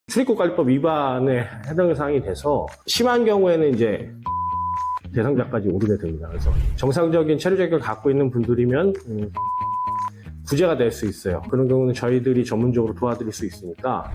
출입국관리법 위반에 해당 사항이 돼서 심한 경우에는 이제 대상자까지 오르게 됩니다. 그래서 정상적인 체류 자격을 갖고 있는 분들이면 구제가 될 수 있어요. 그런 경우는 저희들이 전문적으로 도와드릴 수 있으니까.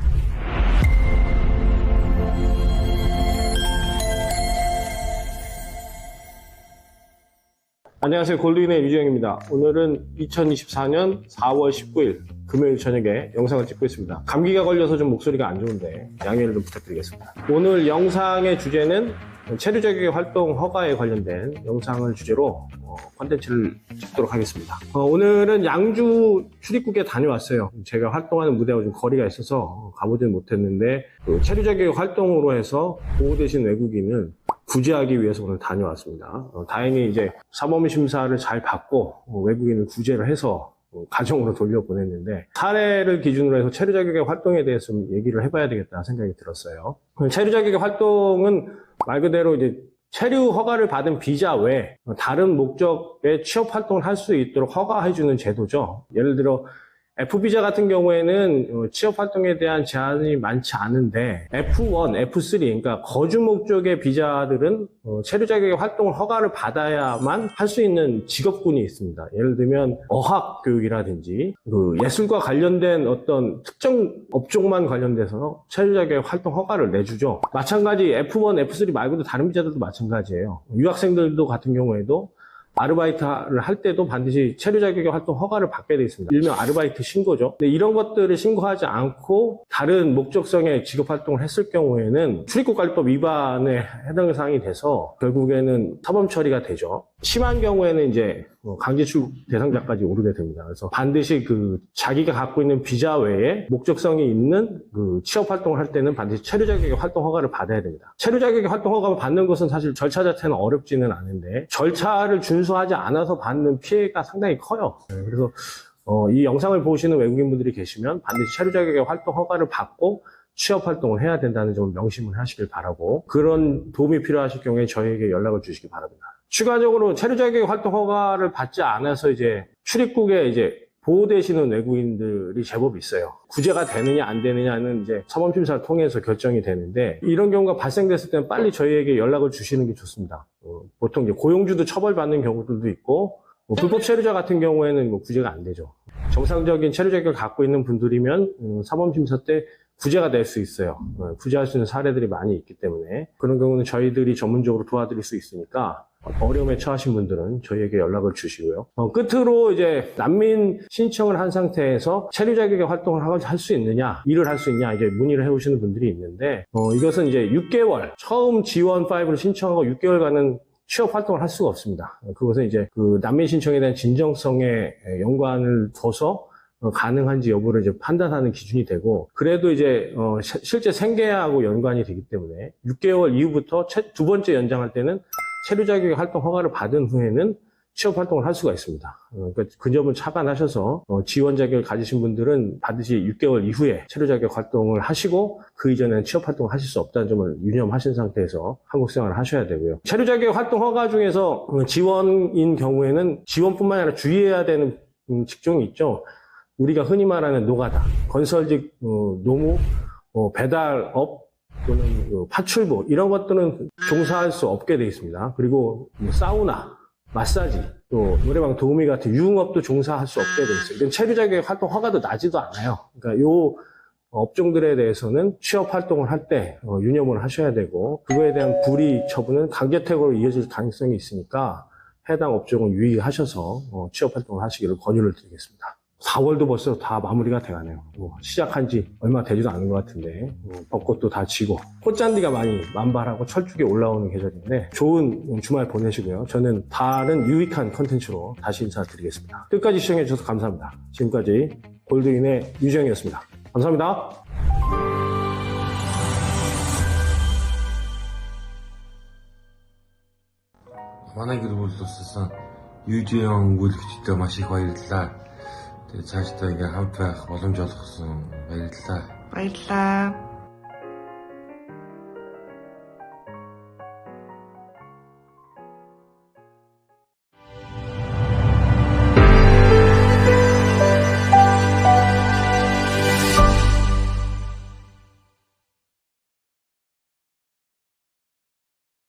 안녕하세요. 골드윈의 유지영입니다. 오늘은 2024년 4월 19일 금요일 저녁에 영상을 찍고 있습니다. 감기가 걸려서 좀 목소리가 안 좋은데 양해를 좀 부탁드리겠습니다. 오늘 영상의 주제는 체류 자격의 활동 허가에 관련된 영상을 주제로 콘텐츠를 찍도록 하겠습니다. 오늘은 양주 출입국에 다녀왔어요. 제가 활동하는 무대와 좀 거리가 있어서 가보지는 못했는데 체류 자격의 활동으로 해서 보호되신 외국인을 구제하기 위해서 오늘 다녀왔습니다. 다행히 이제 사법 심사를 잘 받고 외국인을 구제를 해서 가정으로 돌려보냈는데, 사례를 기준으로 해서 체류 자격의 활동에 대해서 좀 얘기를 해봐야 되겠다 생각이 들었어요. 체류 자격의 활동은 말 그대로 이제 체류 허가를 받은 비자 외에 다른 목적의 취업 활동을 할 수 있도록 허가해주는 제도죠. 예를 들어 F비자 같은 경우에는 취업 활동에 대한 제한이 많지 않은데 F1, F3, 그러니까 거주 목적의 비자들은 체류 자격의 활동을 허가를 받아야만 할 수 있는 직업군이 있습니다. 예를 들면 어학 교육이라든지 예술과 관련된 어떤 특정 업종만 관련돼서 체류 자격의 활동 허가를 내주죠. 마찬가지 F1, F3 말고도 다른 비자들도 마찬가지예요. 유학생들도 같은 경우에도 아르바이트를 할 때도 반드시 체류 자격의 활동 허가를 받게 되어 있습니다. 일명 아르바이트 신고죠. 근데 이런 것들을 신고하지 않고 다른 목적성의 직업 활동을 했을 경우에는 출입국관리법 위반에 해당 사항이 돼서 결국에는 사법 처리가 되죠. 심한 경우에는 이제 강제 출국 대상자까지 오르게 됩니다. 그래서 반드시 자기가 갖고 있는 비자 외에 목적성이 있는 취업 활동을 할 때는 반드시 체류 자격의 활동 허가를 받아야 됩니다. 체류 자격의 활동 허가를 받는 것은 사실 절차 자체는 어렵지는 않은데 절차를 준수하지 않아서 받는 피해가 상당히 커요. 그래서 이 영상을 보시는 외국인분들이 계시면 반드시 체류 자격의 활동 허가를 받고 취업 활동을 해야 된다는 점을 명심을 하시길 바라고, 그런 도움이 필요하실 경우에 저희에게 연락을 주시기 바랍니다. 추가적으로 체류 자격의 활동 허가를 받지 않아서 이제 출입국에 이제 보호되시는 외국인들이 제법 있어요. 구제가 되느냐 안 되느냐는 이제 사법심사를 통해서 결정이 되는데, 이런 경우가 발생됐을 때는 빨리 저희에게 연락을 주시는 게 좋습니다. 보통 이제 고용주도 처벌받는 경우들도 있고, 불법 체류자 같은 경우에는 구제가 안 되죠. 정상적인 체류 자격을 갖고 있는 분들이면 사법심사 때 구제가 될 수 있어요. 구제할 수 있는 사례들이 많이 있기 때문에 그런 경우는 저희들이 전문적으로 도와드릴 수 있으니까 어려움에 처하신 분들은 저희에게 연락을 주시고요. 끝으로 이제 난민 신청을 한 상태에서 체류 자격의 활동을 할 수 있느냐, 일을 할 수 있냐 이제 문의를 해오시는 분들이 있는데, 이것은 이제 6개월 처음 G1-5를 신청하고 6개월간은 취업 활동을 할 수가 없습니다. 그것은 이제 난민 신청에 대한 진정성에 연관을 둬서 가능한지 여부를 이제 판단하는 기준이 되고, 그래도 이제 실제 생계하고 연관이 되기 때문에 6개월 이후부터 두 번째 연장할 때는 체류 자격의 활동 허가를 받은 후에는 취업 활동을 할 수가 있습니다. 그러니까 그 점을 착안하셔서 지원 자격을 가지신 분들은 반드시 6개월 이후에 체류 자격 활동을 하시고 그 이전에는 취업 활동을 하실 수 없다는 점을 유념하신 상태에서 한국 생활을 하셔야 되고요. 체류 자격 활동 허가 중에서 지원인 경우에는 지원뿐만 아니라 주의해야 되는 직종이 있죠. 우리가 흔히 말하는 노가다, 건설직 노무, 배달업 또는 파출부 이런 것들은 종사할 수 없게 되어 있습니다. 그리고 사우나, 마사지, 또 노래방 도우미 같은 유흥업도 종사할 수 없게 되어 있어요. 이건 체류 자격의 활동 허가도 나지도 않아요. 그러니까 요 업종들에 대해서는 취업 활동을 할 때 유념을 하셔야 되고, 그거에 대한 불이익 처분은 강제퇴고로 이어질 가능성이 있으니까 해당 업종을 유의하셔서 취업 활동을 하시기를 권유를 드리겠습니다. 4월도 벌써 다 마무리가 돼가네요. 시작한 지 얼마 되지도 않은 것 같은데 벚꽃도 다 지고 꽃잔디가 많이 만발하고 철쭉이 올라오는 계절인데 좋은 주말 보내시고요. 저는 다른 유익한 컨텐츠로 다시 인사드리겠습니다. 끝까지 시청해 주셔서 감사합니다. 지금까지 골드윈의 유지영이었습니다. 감사합니다. Манай гэр бүл туссан 유지영 үйлчлэгчдээ маш их баярлалаа. Тэгээ цаашдаа ингээ хамт байх боломж олгосон баярлалаа. Баярлалаа.